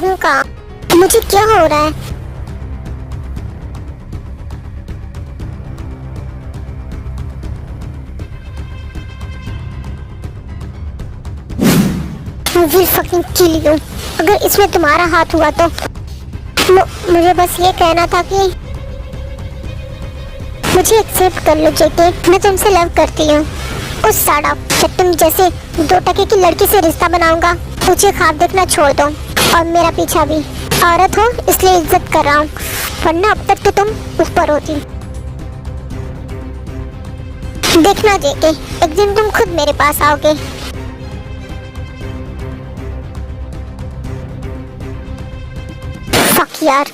रहूं कहाँ? मुझे क्या हो रहा है? I will fucking kill you। अगर इसमें तुम्हारा हाथ हुआ तो मुझे बस ये कहना था कि मुझे एक्सेप्ट कर लो जेके, मैं तुमसे लव करती हूँ। उस साड़ा तुम जैसे 2 टके की लड़की से रिश्ता बनाऊंगा। मुझे ख्वाब देखना छोड़ दो और मेरा पीछा भी। औरत हो इसलिए इज्जत कर रहा हूँ, वरना अब तक तो तुम ऊपर होती। देखना जेके, एक दिन तुम खुद मेरे पास आओगे। फक यार,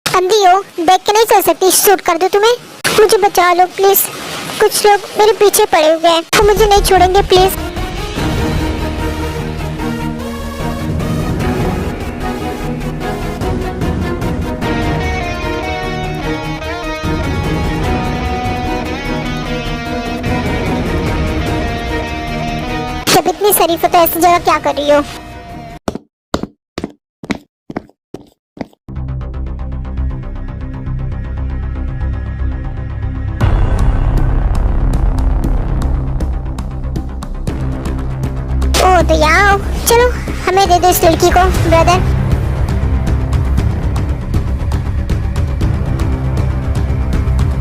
अंधी हो, देख के नहीं चल सकती। शूट कर दो तुम्हें। मुझे बचा लो प्लीज। कुछ लोग मेरे पीछे पड़े हुए हैं, तो मुझे नहीं छोड़ेंगे प्लीज। जब इतनी शरीफ हो तो ऐसी जगह क्या कर रही हो? तो यहाँ आओ, चलो हमें दे दो इस लड़की को ब्रदर।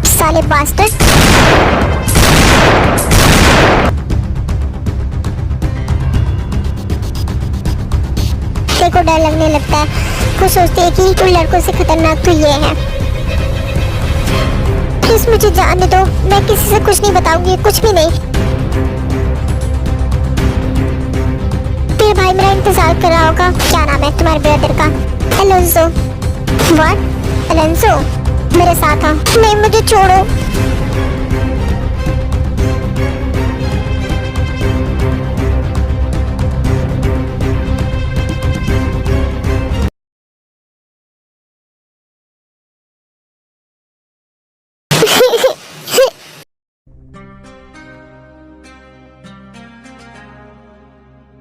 साले बास्टर्ड। देखो डर लगने लगता है। वो सोचते हैं कि उन लड़कों से खतरनाक तो ये है। प्लीज मुझे जाने दो, मैं किसी से कुछ नहीं बताऊंगी, कुछ भी नहीं। तेरे भाई मेरा इंतजार कर रहा होगा। क्या नाम है तुम्हारे ब्रदर का? एलोंसो। व्हाट? एलोंसो मेरे साथ आ। नहीं मुझे छोड़ो।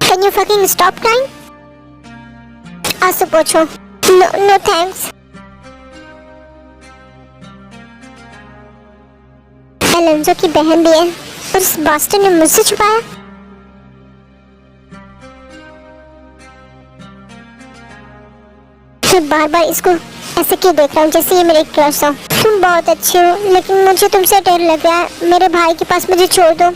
Can you fucking stop crying? आंसू पोछो। No, no thanks। एलोंसो की बहन भी है और इस बास्टर्ड ने मुझसे छुपाया। मैं बार बार इसको ऐसे क्यों देख रहा हूँ जैसे ये मेरे क्रश हो। तुम बहुत अच्छे हो, लेकिन मुझे तुमसे डर लग रहा है। मेरे भाई के पास मुझे छोड़ दो।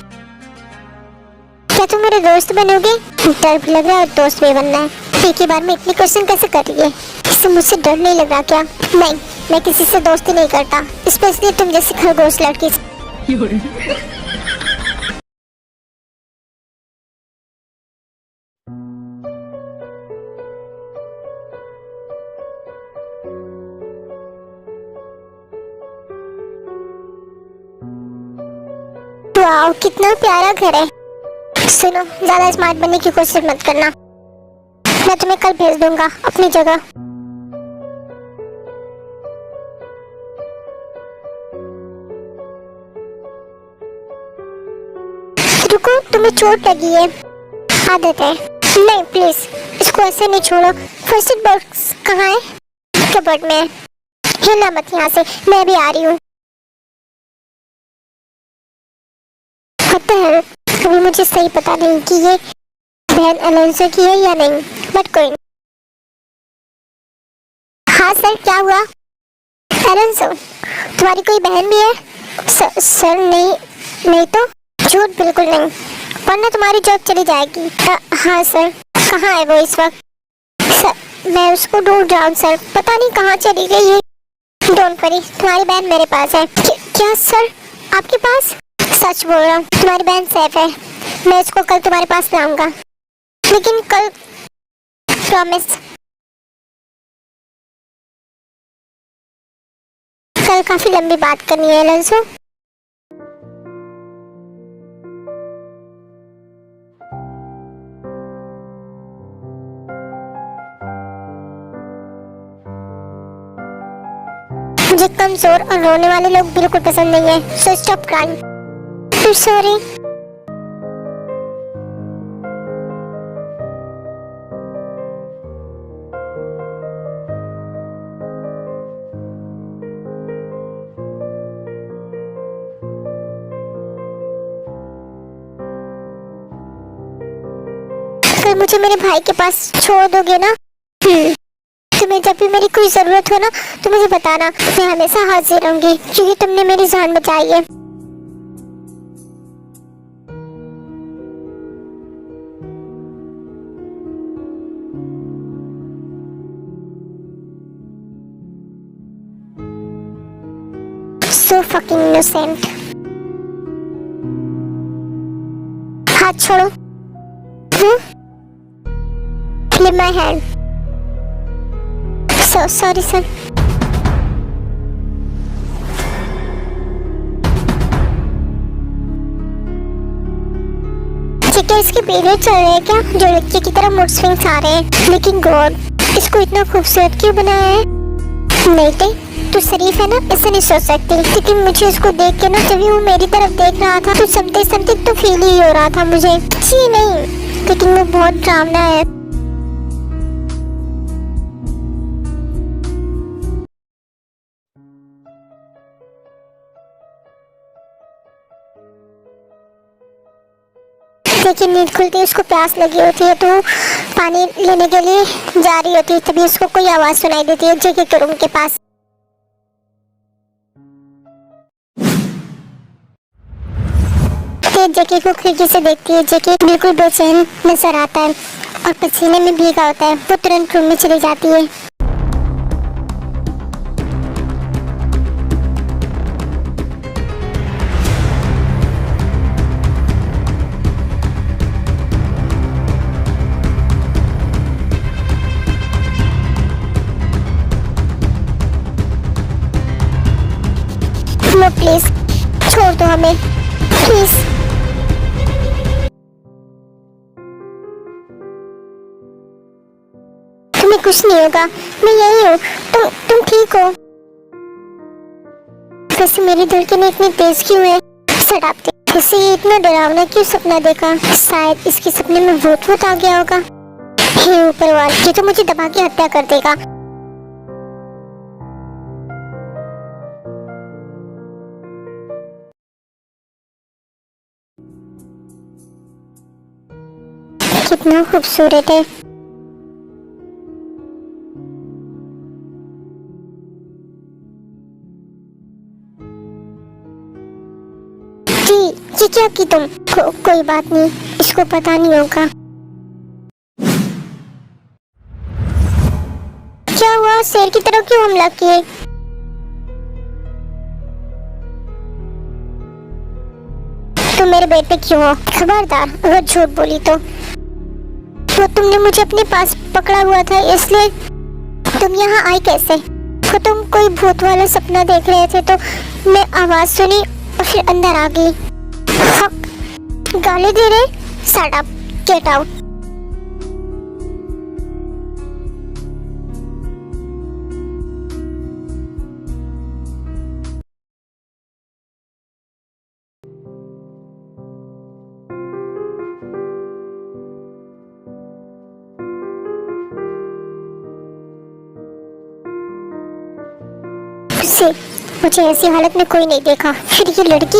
क्या तुम मेरे दोस्त बनोगे? डर भी लग रहा है और दोस्त भी बनना है। एक ही बार में इतनी क्वेश्चन कैसे कर रही है? इससे मुझसे डर नहीं लग रहा क्या? नहीं, मैं किसी से दोस्ती नहीं करता, स्पेशली तुम जैसी खरगोश लड़की से। वाओ, कितना प्यारा घर है। सुनो, ज्यादा स्मार्ट बनने की कोशिश मत करना। मैं तुम्हें कल भेज दूंगा अपनी जगह। रुको, तुम्हें चोट लगी है। आदत है। नहीं प्लीज, इसको ऐसे नहीं छोड़ो। फर्स्ट एड बॉक्स कहाँ है? कबर्ड में है। हिलना मत यहाँ से, मैं भी आ रही हूँ। अभी मुझे सही पता नहीं कि ये बहन एलोंसो की है या नहीं, बट कोई नहीं। हाँ सर, क्या हुआ? एलोंसो, तुम्हारी कोई बहन भी है? सर नहीं, नहीं तो झूठ बिल्कुल नहीं, वरना तुम्हारी जॉब चली जाएगी। हाँ सर। कहाँ है वो इस वक्त? सर मैं उसको ढूंढ रहा हूँ सर, पता नहीं कहाँ चली गई है। डोंट वरी, तुम्हारी बहन मेरे पास है। क्या सर, आपके पास? सच बोल रहा हूँ, तुम्हारी बहन सेफ है। मैं इसको कल तुम्हारे पास लाऊंगा, लेकिन कल, प्रॉमिस। कल काफी लंबी बात करनी है एलोंसो। मुझे कमजोर और रोने वाले लोग बिल्कुल पसंद नहीं है, सो स्टॉप क्राइंग। सॉरी। कल मुझे मेरे भाई के पास छोड़ दोगे ना? तुम्हें जब भी मेरी कोई जरूरत हो ना तो मुझे बताना, मैं हमेशा हाजिर रहूंगी क्योंकि तुमने मेरी जान बचाई है। So fucking innocent. हाथ छोड़ो। Leave my hand. So sorry sir. क्या इसके पीरियड चल रहे हैं क्या, जो लड़की की तरह मूड स्विंग्स आ रहे हैं? लेकिन गॉड, इसको इतना खूबसूरत क्यों बनाया है? नहीं तू शरीफ है ना, ऐसे नहीं सोच सकती। लेकिन मुझे उसको देख के ना, जब वो मेरी तरफ देख रहा था तो समथिंग तो फील ही हो रहा था मुझे। जी नहीं, लेकिन वो बहुत डरावना है। लेकिन नींद खुलती उसको प्यास लगी होती है तो पानी लेने के लिए जा रही होती है, तभी उसको कोई आवाज सुनाई देती है जेके के रूम के पास। जेके को खिड़की से देखती है। जेके बिल्कुल बेचैन नजर आता है और पसीने में भीगा होता है। वो तुरंत रूम में चली जाती है। नो प्लीज छोड़ दो हमें, प्लीज। तुम्हें कुछ नहीं होगा, मैं यही हूँ। तुम ठीक हो? वैसे मेरी धड़कन इतनी तेज क्यों है? सड़ापते वैसे ये इतना डरावना क्यों सपना देखा? शायद इसके सपने में भूत आ गया होगा। हे ऊपर वाले, ये तो मुझे दबा के हत्या कर देगा। कितना खूबसूरत है। जी, ये क्या की तुम? कोई बात नहीं, इसको पता नहीं होगा। क्या हुआ? शेर की तरह क्यों हमला किए? तुम मेरे बेड पे क्यों हो? खबरदार अगर झूठ बोली तो तुमने मुझे अपने पास पकड़ा हुआ था, इसलिए तुम यहाँ आई कैसे? तो तुम कोई भूत वाला सपना देख रहे थे तो मैं आवाज सुनी और फिर अंदर आ गई। गाली दे रहे? Shut up, get out. मुझे ऐसी हालत में कोई नहीं देखा। फिर ये लड़की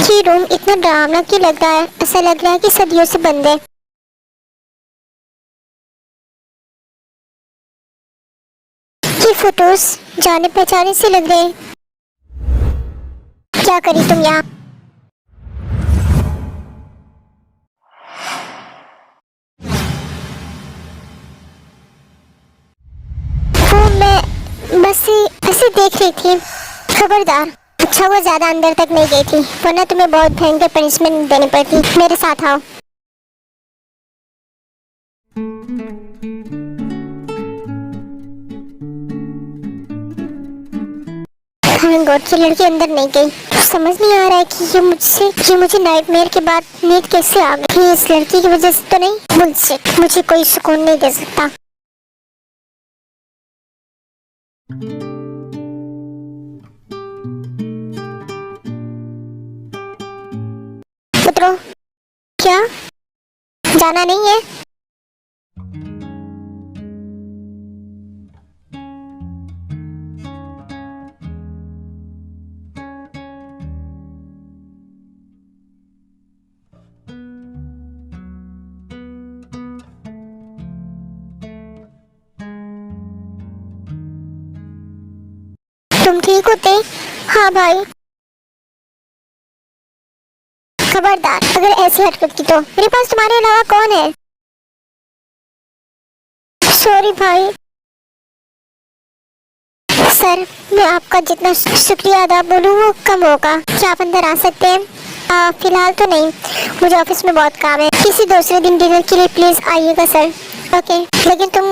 ये रूम इतना डरावना क्यों लग रहा है? ऐसा लग रहा है कि सदियों से बंद है। ये फोटोज जाने पहचाने से लग रहे हैं। क्या करी तुम यहाँ? बस ऐसे देख रही थी। खबरदार, अच्छा वो ज्यादा अंदर तक नहीं गई थी, वरना तुम्हें बहुत भयंकर पनिशमेंट देनी पड़ती। मेरे साथ आओ। गॉड, की लड़की अंदर नहीं गई। समझ नहीं आ रहा है कि ये मुझे नाइटमेयर के बाद नींद कैसे आ गई। इस लड़की की वजह से तो नहीं? मुझे कोई सुकून नहीं दे सकता। उतरो। क्या जाना नहीं है? तुम ठीक होते? हाँ भाई। खबरदार अगर ऐसी हरकत की तो मेरे पास तुम्हारे अलावा कौन है? सॉरी भाई। सर मैं आपका जितना शुक्रिया अदा बोलूँ वो कम होगा। क्या आप अंदर आ सकते हैं? फिलहाल तो नहीं, मुझे ऑफिस में बहुत काम है। किसी दूसरे दिन डिनर के लिए प्लीज आइएगा सर। ओके, लेकिन तुम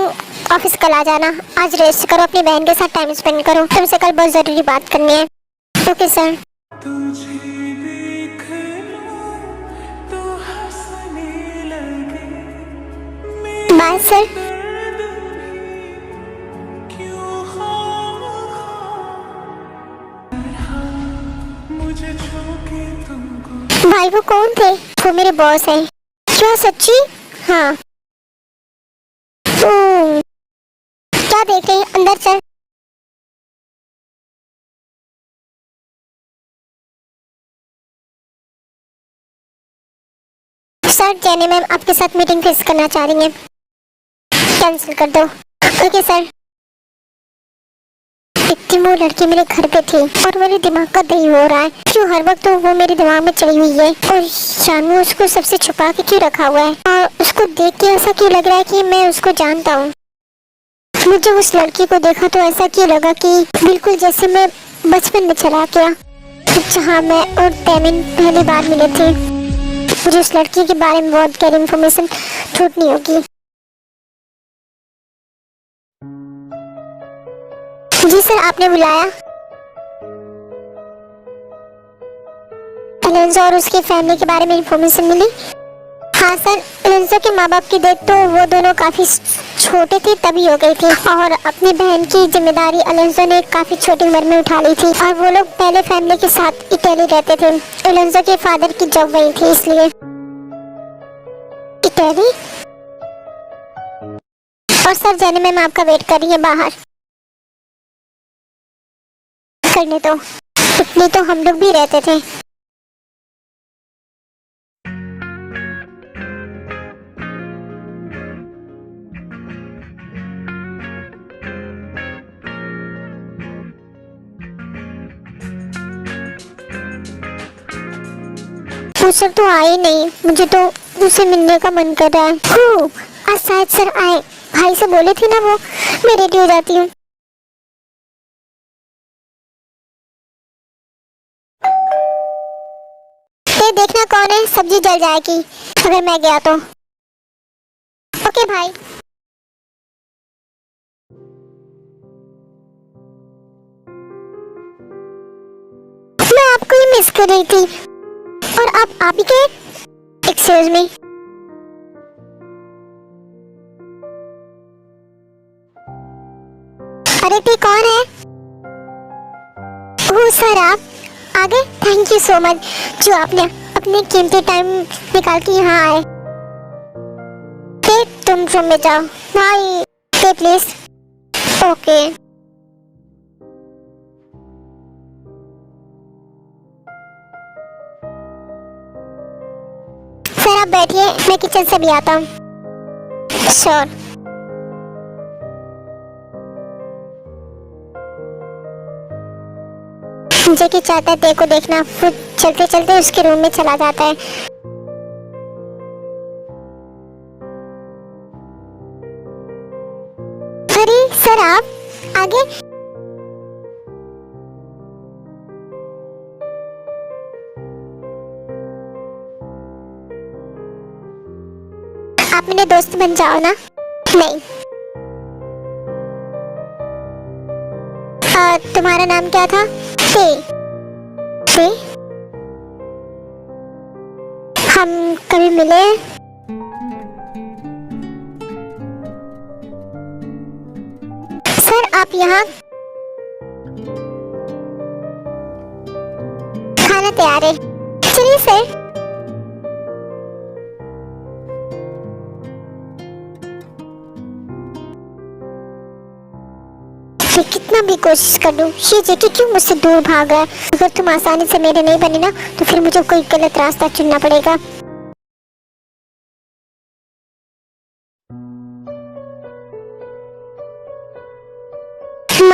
ऑफिस कल आ जाना। आज रेस्ट करो, अपनी बहन के साथ टाइम स्पेंड करो। तुमसे कल बहुत जरूरी बात करनी है। Okay sir. Bye sir. भाई वो कौन थे? वो मेरे बॉस हैं। क्या सच्ची? हाँ। क्या देख रहे हैं, अंदर चल। सर जेनी मैम आपके साथ मीटिंग फिक्स करना चाह रही हैं। कैंसिल कर दो। Okay sir. इतनी वो लड़की मेरे घर पे थी और मेरे दिमाग का दही हो रहा है। क्यों हर वक्त तो वो मेरे दिमाग में चली हुई है और जानू उसको सबसे छुपा के क्यों रखा हुआ है? और उसको देख के ऐसा क्यों लग रहा है कि मैं उसको जानता हूँ? मुझे उस लड़की को देखा तो ऐसा क्यों लगा कि बिल्कुल जैसे मैं बचपन में चला गया, जहाँ मैं और तैमिन पहली बार मिले थे। मुझे उस लड़की के बारे में बहुत गहरी इंफॉर्मेशन छूटनी होगी। जी सर, आपने बुलाया? एलेंजो और उसकी फैमिली के बारे में इंफॉर्मेशन मिली? हाँ सर, एलेंजो के माँ बाप की डेथ तो वो दोनों काफी छोटे थे तभी हो गई थी और अपनी बहन की जिम्मेदारी एलेंजो ने काफी छोटी उम्र में उठा ली थी और वो लोग पहले फैमिली के साथ इटली रहते थे। एलेंजो के फादर की जॉब वही थी इसलिए। इटली? और सर जेनी मैम आपका वेट कर रही है बाहर। करने तो इतनी तो हम लोग भी रहते थे। वो सर तो आए नहीं, मुझे तो उनसे मिलने का मन कर रहा है। आज शायद सर आए। भाई से बोले थे ना वो। मैं रेडी हो जाती हूँ। ये देखना कौन है, सब्जी जल जाएगी अगर मैं गया तो। ओके भाई। मैं आपको ही मिस कर रही थी और आप ही के। Excuse me. अरे ते कौन है? ओह सर आप आ गए, थैंक यू सो मच जो आपने अपने कीमती टाइम निकाल के यहाँ आए। ते तुम रूम में जाओ। भाई ते प्लीज। ओके। सर आप बैठिए, मैं किचन से भी आता हूँ। श्योर। मुझे की चाहता है देखो देखना, फिर चलते चलते उसके रूम में चला जाता है। अरे सर आप आगे। आप मेरे दोस्त बन जाओ ना। नहीं। तुम्हारा नाम क्या था? ते। ते? हम कभी मिले? सर आप यहाँ? खाना तैयार है, चलिए सर। कितना भी कोशिश कर लूं, ये जेकी क्यों मुझसे दूर भाग रहा है? अगर तुम आसानी से मेरे नहीं बने ना तो फिर मुझे कोई गलत रास्ता चुनना पड़ेगा।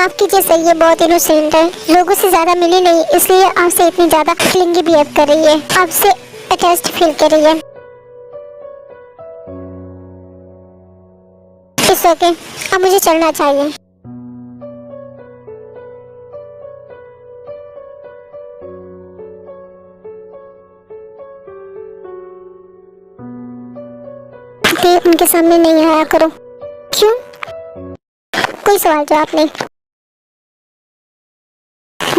माफ कीजिए सर, ये बहुत इनोसेंट है, लोगों से ज्यादा मिली नहीं इसलिए आपसे इतनी ज्यादा क्लिंगी बिहेव कर रही है, आपसे अटैच्ड फील कर रही है। इट्स ओके, अब मुझे चलना चाहिए। देव, उनके सामने नहीं आया करो। क्यों? कोई सवाल जवाब नहीं।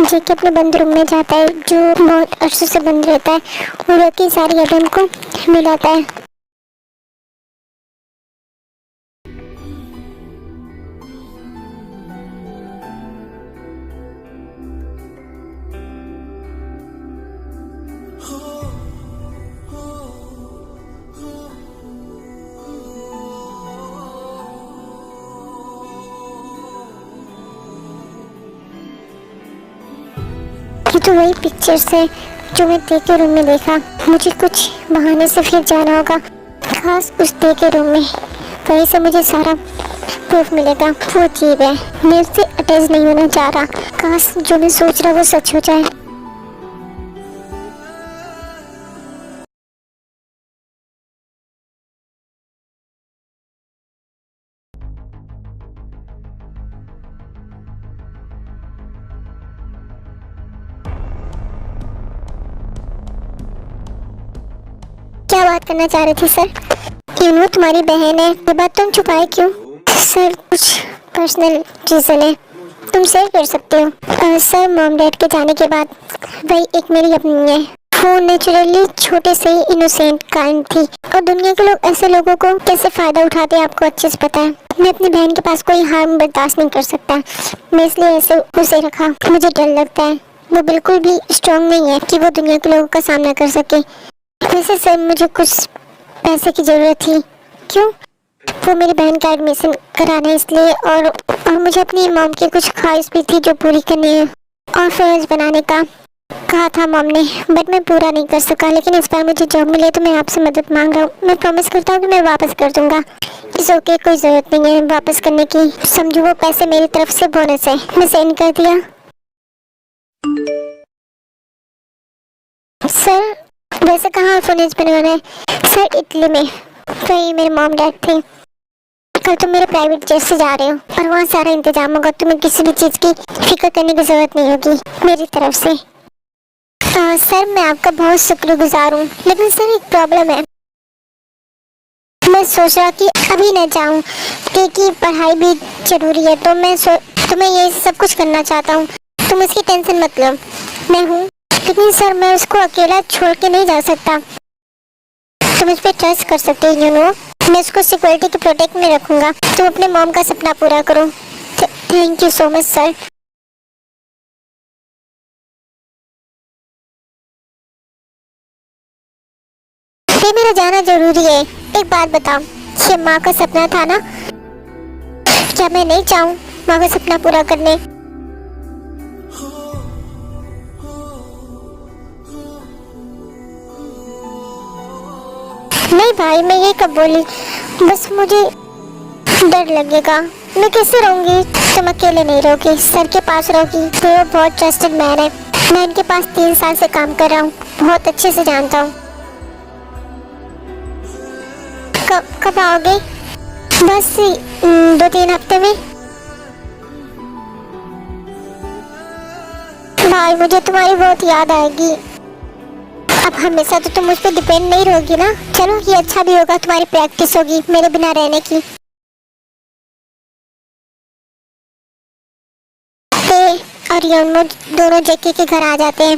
जेके अपने बंद रूम में जाता है जो बहुत अरसों से बंद रहता है और की सारी यादें उनको मिलाता है। ये तो वही पिक्चर्स है जो मैं डे के रूम में देखा। मुझे कुछ बहाने से फिर जाना होगा, खास उस डे के रूम में। वहीं से मुझे सारा प्रूफ मिलेगा। वो अजीब है, मैं उससे अटैच नहीं होना चाह रहा। काश जो मैं सोच रहा वो सच हो जाए। क्या बात करना चाह रही थी सर? यूनो तुम्हारी बहन है, ये बात तुम छुपाए क्यों? सर कुछ पर्सनल रीजन है, तुम शेयर कर सकते हो। सर मॉम डैड के जाने के बाद वही एक मेरी अपनी है। वो नेचुरली छोटे से ही इनोसेंट काइंड थी और दुनिया के लोग ऐसे लोगों को कैसे फायदा उठाते हैं आपको अच्छे से पता है। मैं अपनी बहन के पास कोई हार्म बर्दाश्त नहीं कर सकता, मैं इसलिए ऐसे उसे रखा। मुझे डर लगता है वो बिल्कुल भी स्ट्रांग नहीं है कि वो दुनिया के लोगों का सामना कर सके। वैसे सर मुझे कुछ पैसे की जरूरत थी। क्यों? वो मेरी बहन का एडमिशन कराना है इसलिए, और मुझे अपनी मॉम की कुछ ख्वाहिश भी थी जो पूरी करनी है। और फर्ज बनाने का कहा था मॉम ने, बट मैं पूरा नहीं कर सका। लेकिन इस बार मुझे जॉब मिले तो मैं आपसे मदद मांग रहा हूँ। मैं प्रॉमिस करता हूँ कि मैं वापस कर दूंगा। इस ओके, कोई जरूरत नहीं है वापस करने की। समझो वो पैसे मेरी तरफ से बोनस है। मैं सेंड कर दिया। सर वैसे कहाँ ऑर्फनेज बनवाना है? सर इटली में, वही मेरे मॉम डैड थे। कल तुम मेरे प्राइवेट जेट से जा रहे हो और वहाँ सारा इंतजाम होगा। तुम्हें किसी भी चीज़ की फिक्र करने की जरूरत नहीं होगी मेरी तरफ से। सर मैं आपका बहुत शुक्रगुजार हूँ, लेकिन सर एक प्रॉब्लम है। मैं सोच रहा कि अभी न जाऊँ क्योंकि पढ़ाई भी जरूरी है, तो मैं ये सब कुछ करना चाहता हूँ। तुम इसकी टेंशन मत लो, मैं हूँ। लेकिन सर मैं उसको अकेला छोड़ के नहीं जा सकता। तुम इस पे ट्रस्ट कर सकते हो, यू नो। मैं उसको सिक्योरिटी के प्रोटेक्ट में रखूंगा। तुम अपने मॉम का सपना पूरा करो। Thank you so much sir. ये मेरा जाना जरूरी है। एक बात बताओ, ये माँ का सपना था ना? क्या मैं नहीं चाहूँ माँ का सपना पूरा करने? नहीं भाई, मैं ये कब बोली? बस मुझे डर लगेगा। मैं कैसे रहूंगी? तुम अकेले नहीं रहोगी, सर के पास रहोगी। तो वो बहुत ट्रस्टेड मैन है। मैं इनके पास 3 साल से काम कर रहा हूँ, बहुत अच्छे से जानता हूँ। कब आओगे? बस 2-3 हफ्ते में। भाई मुझे तुम्हारी बहुत याद आएगी। अब हमेशा तो तुम मुझ पे डिपेंड नहीं रहोगी ना। चलो ये अच्छा भी होगा, तुम्हारी प्रैक्टिस होगी मेरे बिना रहने की। और योनो दोनों जेके के घर आ जाते हैं।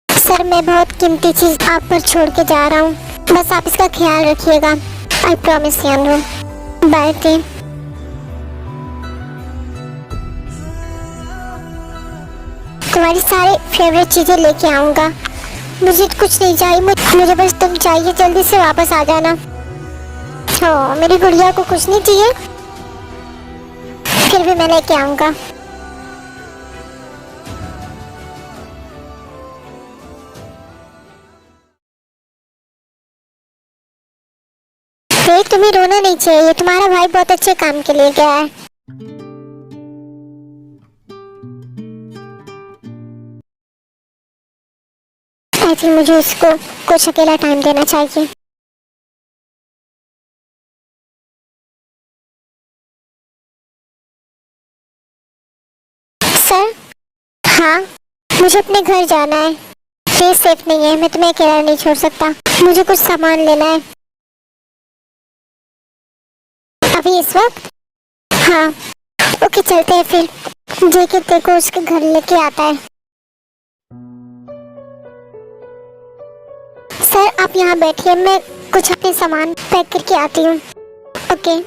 सर मैं बहुत कीमती चीज आप पर छोड़ के जा रहा हूँ, बस आप इसका ख्याल रखिएगा। I promise YONO. Bye team. तुम्हारी सारे फेवरेट चीजें लेके आऊंगा। मुझे कुछ नहीं चाहिए, मुझे बस तुम चाहिए। जल्दी से वापस आ जाना। हाँ मेरी गुड़िया को कुछ नहीं चाहिए, फिर भी मैं लेके आऊंगा। तुम्हें रोना नहीं चाहिए, तुम्हारा भाई बहुत अच्छे काम के लिए गया है। आई थिंक मुझे उसको कुछ अकेला टाइम देना चाहिए। सर। हाँ, मुझे अपने घर जाना है। प्लेस सेफ नहीं है, मैं तुम्हें अकेला नहीं छोड़ सकता। मुझे कुछ सामान लेना है। अभी इस वक्त? हाँ। ओके, चलते हैं फिर। जेके देखो उसके घर लेके आता है। सर आप यहाँ बैठिए, मैं कुछ अपने सामान पैक करके आती हूँ। ओके।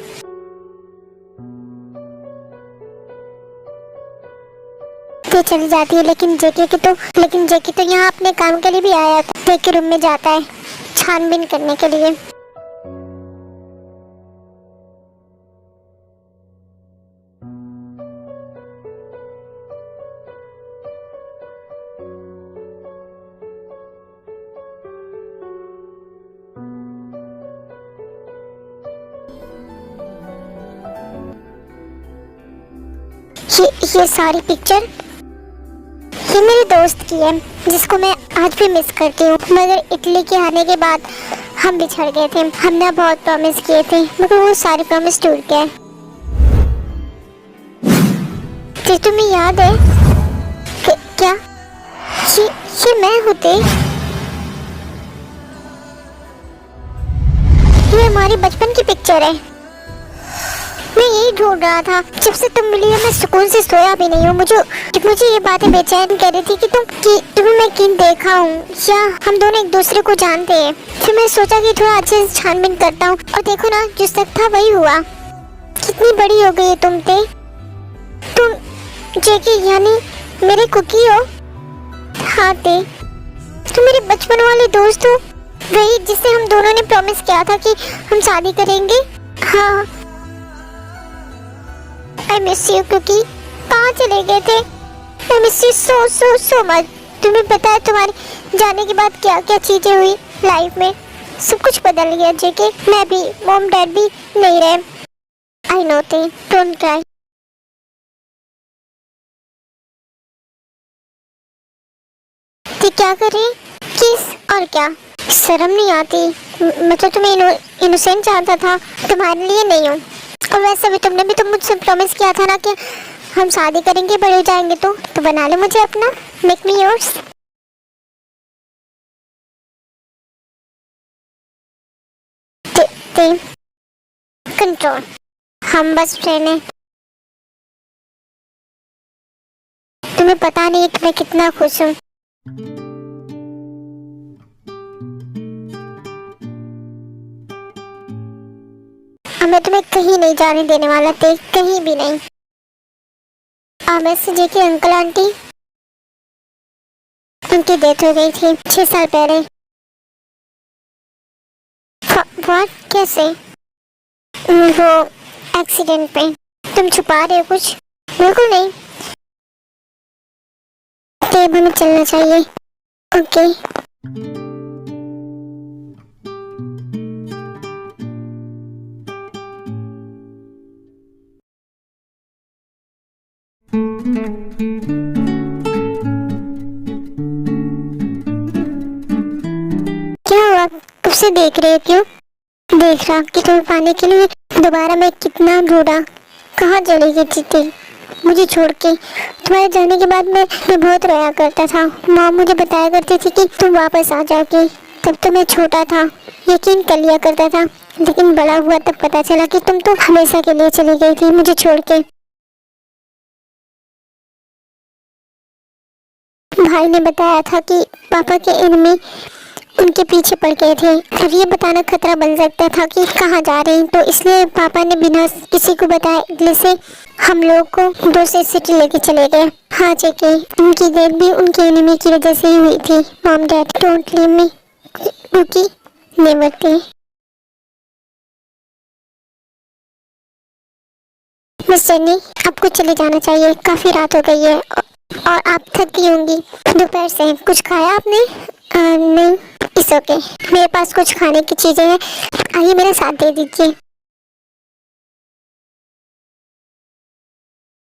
तो चली जाती है, लेकिन जेके तो यहाँ अपने काम के लिए भी आया था। जेके के रूम में जाता है छानबीन करने के लिए। ये सारी पिक्चर ये मेरे दोस्त की है, जिसको मैं आज भी मिस करती हूँ। मगर इटली के आने के बाद हम बिछड़ गए थे। हमने बहुत प्रॉमिस किए थे, मगर वो सारे प्रॉमिस टूट गए। तो तुम्हें याद है क्या ये मैं होते? ये हमारी बचपन की पिक्चर है। मैं यही ढूंढ रहा था। जब से तुम मिली हो मैं सुकून से सोया भी नहीं हूँ। मुझे ये बातें बेचैन कर रही थी कि तुम्हें मैं किन देखा हूँ, या हम दोनों एक दूसरे को जानते हैं। फिर मैं सोचा कि थोड़ा अच्छे से छानबीन करता हूँ, और देखो ना, जो सच था वही हुआ। कितनी बड़ी हो गई है तुम जेके, यानी मेरे कुकी हो। हाँ तुम मेरे बचपन वाले दोस्त हो, वही जिससे हम दोनों ने प्रॉमिस किया था कि हम शादी करेंगे। हाँ, I miss you कुकी। कहाँ चले गए थे? I miss you so much। तुम्हें पता है तुम्हारे जाने के बाद क्या क्या चीजें हुई लाइफ में? सब कुछ बदल गया जेके। मैं भी, मॉम डैड भी नहीं रहे। I know they don't cry। तो क्या करें? किस और क्या? शर्म नहीं आती? मैं तो तुम्हें इनोसेंट चाहता था, तुम्हारे लिए नहीं हूँ। और वैसे भी तुमने भी तो मुझसे प्रॉमिस किया था ना कि हम शादी करेंगे, बड़े हो जाएंगे तो बना ले मुझे अपना। Make me yours. कंट्रोल। हम बस फ्रेंड हैं। तुम्हें पता नहीं कि मैं कितना खुश हूँ। मैं तुम्हें कहीं नहीं जाने देने वाला थे, कहीं भी नहीं। वैसे जेके अंकल आंटी, उनकी डेथ हो गई थी 6 साल पहले। व्हाट? कैसे? वो एक्सीडेंट में। तुम छुपा रहे हो कुछ? बिल्कुल नहीं। तो हमें चलना चाहिए। ओके। क्या हुआ? कब से देख रहे हो? क्यों देख रहा कि तुम्हें पाने के लिए दोबारा मैं कितना ढूंढा। कहाँ चली गई थी मुझे छोड़ के? तुम्हारे जाने के बाद मैं बहुत रोया करता था। माँ मुझे बताया करती थी कि तुम वापस आ जाओगी। तब तो मैं छोटा था, यकीन कर लिया करता था, लेकिन बड़ा हुआ तब पता चला कि तुम तो हमेशा के लिए चली गई थी मुझे छोड़ के। भाई ने बताया था कि पापा के एनिमी उनके पीछे पड़ गए थे। फिर ये बताना खतरा बन सकता था कि कहाँ जा रहे हैं, तो इसलिए पापा ने बिना किसी को बताए अगले से हम लोग को दूसरी सिटी लेके चले गए। हाँ जेके, उनकी डेथ भी उनके एनिमी की वजह से ही हुई थी। Mom dad don't leave me cookie, never day. Miss Jenny, आपको चले जाना चाहिए, काफी रात हो गई है और आप थकी होंगी दोपहर से। कुछ खाया आपने? नहीं, इस ओके। मेरे पास कुछ खाने की चीजें हैं, आइए मेरा साथ दे दीजिए।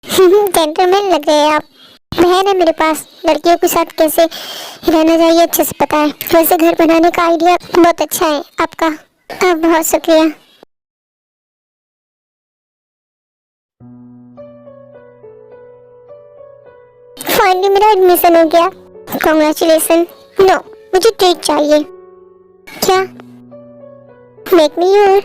जेंटलमैन लग रहे हैं आप। बहन है मेरे पास, लड़कियों के साथ कैसे रहना चाहिए अच्छे से पता है। वैसे घर बनाने का आइडिया बहुत अच्छा है आपका, बहुत शुक्रिया। फाइनली मेरा एडमिशन हो गया, कांग्रेचुलेशन। नो, मुझे ट्रीट चाहिए। क्या? Make me your.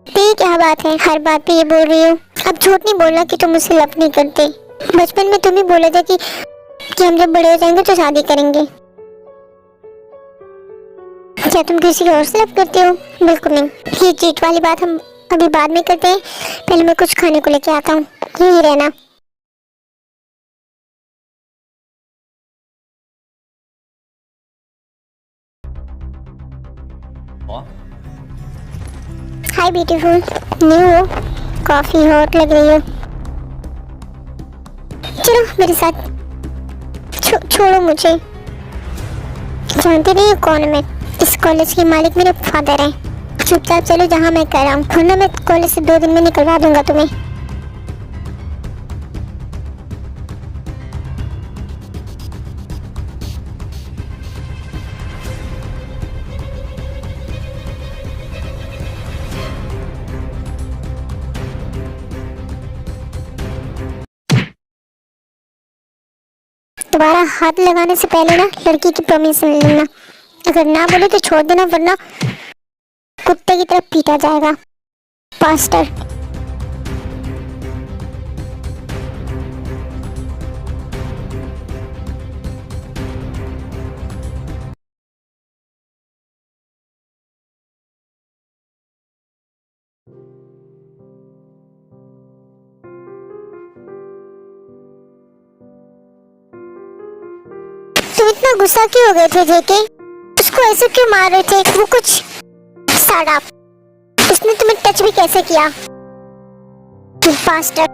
ये क्या बात है, हर बात पे ये बोल रही हो। अब झूठ नहीं बोलना कि तुम मुझसे लव नहीं करते। बचपन में तुम ही बोले थे कि हम जब बड़े हो जाएंगे तो शादी करेंगे। क्या तुम किसी और से लव करते हो? बिल्कुल नहीं। ये चीट वाली बात हम अभी बाद में करते हैं, पहले मैं कुछ खाने को लेके आता हूँ, यही रहना। हाय ब्यूटीफुल, न्यू हो, कॉफी हॉट लग रही हो। चलो मेरे साथ, छोड़ो मुझे। जानते नहीं हो कौन है मैं? इस कॉलेज के मालिक मेरे फादर हैं। चुपचाप चलो जहाँ मैं कह रहा हूँ, वरना मैं कॉलेज से 2 दिन में निकलवा दूंगा तुम्हें। दोबारा हाथ लगाने से पहले ना लड़की की परमिशन लेना। अगर ना बोले तो छोड़ देना, वरना कुत्ते की तरफ पीटा जाएगा। पास्टर। तुम इतना गुस्सा क्यों हो गए थे जेके? उसको ऐसे क्यों मार रहे थे? वो कुछ साड़ा, उसने तुम्हें टच भी कैसे किया? पास्टर,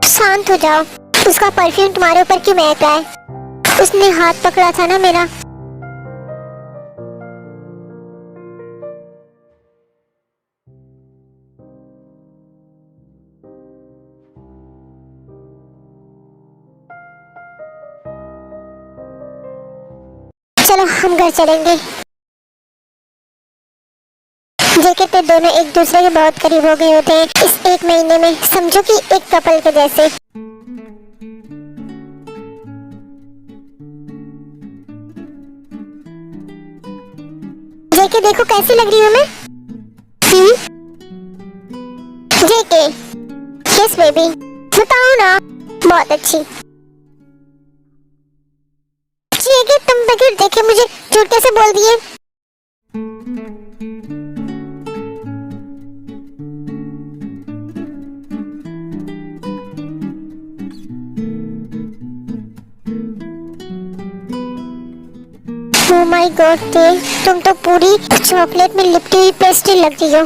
शांत हो जाओ। उसका परफ्यूम तुम्हारे ऊपर क्यों महक रहा है? उसने हाथ पकड़ा था ना मेरा। चलो हम घर चलेंगे। जेके पे दोनों एक दूसरे के बहुत करीब हो गए होते हैं इस 1 महीने में, समझो कि एक कपल के जैसे। जेके देखो कैसी लग रही हूँ मैं। जेके, यस बेबी, बताओ ना। बहुत अच्छी। जेके तुम बगैर देखे मुझे झूठ कैसे बोल दिए? ओह माय गॉड, तुम तो पूरी चॉकलेट में लिपटी हुई पेस्ट्री लग रही हो।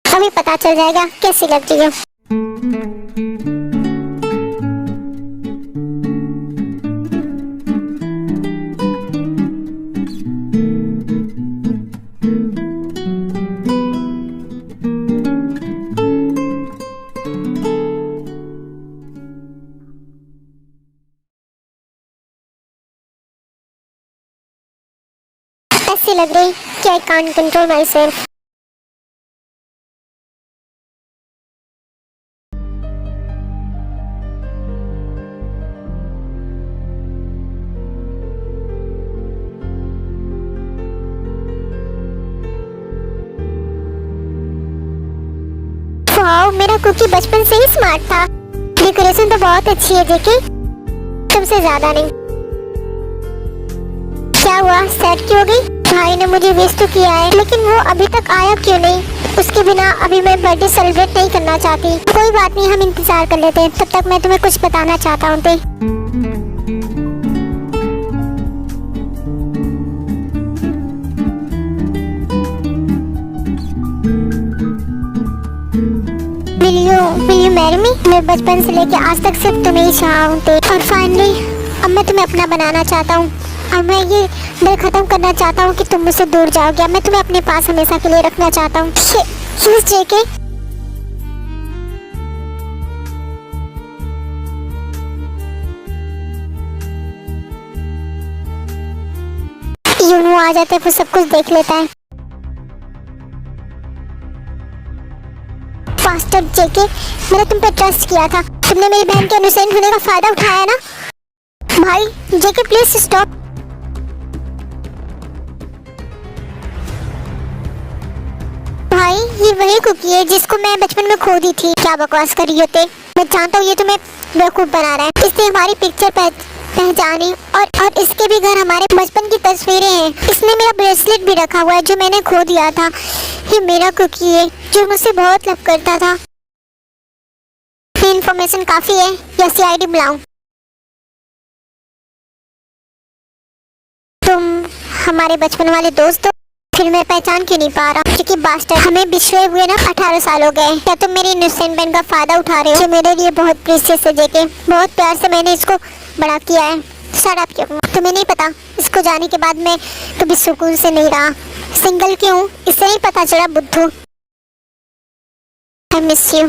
अभी पता चल जाएगा कैसी लग रही हो। ऐसी लग रही कि I can't control my self. Wow, मेरा कुकी बचपन से ही स्मार्ट था। डेकोरेशन तो बहुत अच्छी है जेके, तुमसे ज्यादा नहीं। क्या हुआ, सैड क्यों हो गई? भाई ने मुझे विश तो किया है, लेकिन वो अभी तक आया क्यों नहीं? उसके बिना अभी मैं बर्थडे सेलिब्रेट नहीं करना चाहती। कोई बात नहीं, हम इंतजार कर लेते हैं। तब तक मैं तुम्हें कुछ बताना चाहता हूँ। Will you marry me? मैं बचपन से लेके आज तक सिर्फ तुम्हें ही चाहा हूँ। और फाइनली अब मैं तुम्हें अपना बनाना चाहता हूँ। और मैं ये डर खत्म करना चाहता हूँ कि तुम मुझसे दूर जाओगे। मैं तुम्हें अपने पास हमेशा के लिए रखना चाहता हूँ। जेके, यूनू आ जाता है, वो सब कुछ देख लेता है। फास्टर जेके, मैंने तुम पे ट्रस्ट किया था, तुमने मेरी बहन के इनोसेंट होने का फायदा उठाया ना। भाई जेके प्लीज स्टॉप। भाई ये वही कुकी है जिसको मैं बचपन में खो दी थी। क्या बकवास कर रही होते, मैं जानता हूँ ये तुम्हें बेवकूफ बना रहा है। इसने हमारी पिक्चर पहचानी और इसके भी घर हमारे बचपन की तस्वीरें हैं। इसने मेरा ब्रेसलेट भी रखा हुआ है जो मैंने खो दिया था। ये मेरा कुकी है जो मुझसे बहुत लव करता था। ये इन्फॉर्मेशन काफी है या सीआईडी बुलाऊं? तुम हमारे बचपन वाले दोस्त हो, फिर मैं पहचान क्यों नहीं पा रहा? क्योंकि बास्टर हमें बिछड़े हुए ना 18 साल हो गए। क्या तुम मेरी इनोसेंट बहन का फायदा उठा रहे हो जो मेरे लिए बहुत प्रीशियस है जेके? बहुत प्यार से मैंने इसको बड़ा किया है। Shut up. क्यों तुम्हें नहीं पता? इसको जाने के बाद मैं कभी सुकून से नहीं रहा। सिंगल क्यों इससे नहीं पता चला बुद्धू। I miss you.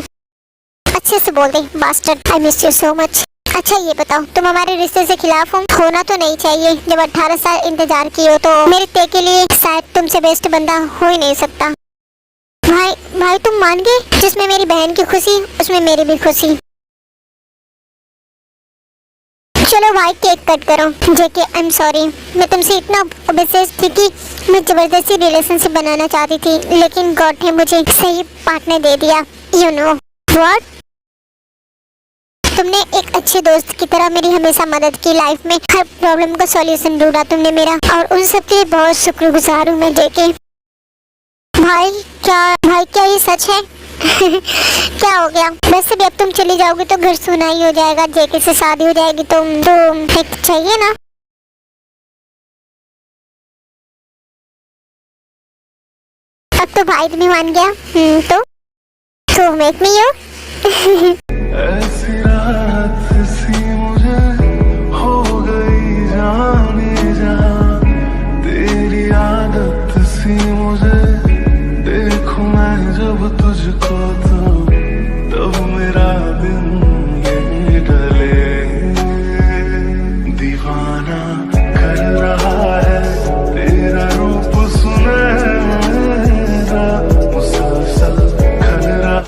अच्छे से बोल दे बास्टर, I miss you so much. अच्छा ये बताओ, तुम हमारे रिश्ते से खिलाफ हो? होना तो नहीं चाहिए। जब 18 साल इंतजार की हो तो मेरे ते के लिए शायद तुमसे बेस्ट बंदा हो ही नहीं सकता। भाई तुम मान गए? जिसमें मेरी बहन की खुशी उसमें मेरी भी खुशी। चलो भाई केक कट करो। जेके आई एम सॉरी, मैं तुमसे इतना ऑब्सेस्ड थी कि मैं जबरदस्ती रिलेशनशिप बनाना चाहती थी, लेकिन गॉड ने मुझे सही पार्टनर दे दिया। You know what? तुमने एक अच्छे दोस्त की तरह मेरी हमेशा मदद की। लाइफ में हर प्रॉब्लम का सॉल्यूशन ढूंढा तुमने मेरा, और उन सब के लिए बहुत शुक्रगुजार हूँ मैं जेके। भाई क्या ये सच है? क्या हो गया? वैसे भी अब तुम चली जाओगी तो घर सुना ही हो जाएगा। जेके से शादी हो जाएगी तो एक चाहिए ना। अब तो भाई भी मान गया। तो मेक मी यू। ऐसी रात सी मुझे हो गई जाने जा, तेरी आदत सी मुझे देखूं मैं जब तुझको तो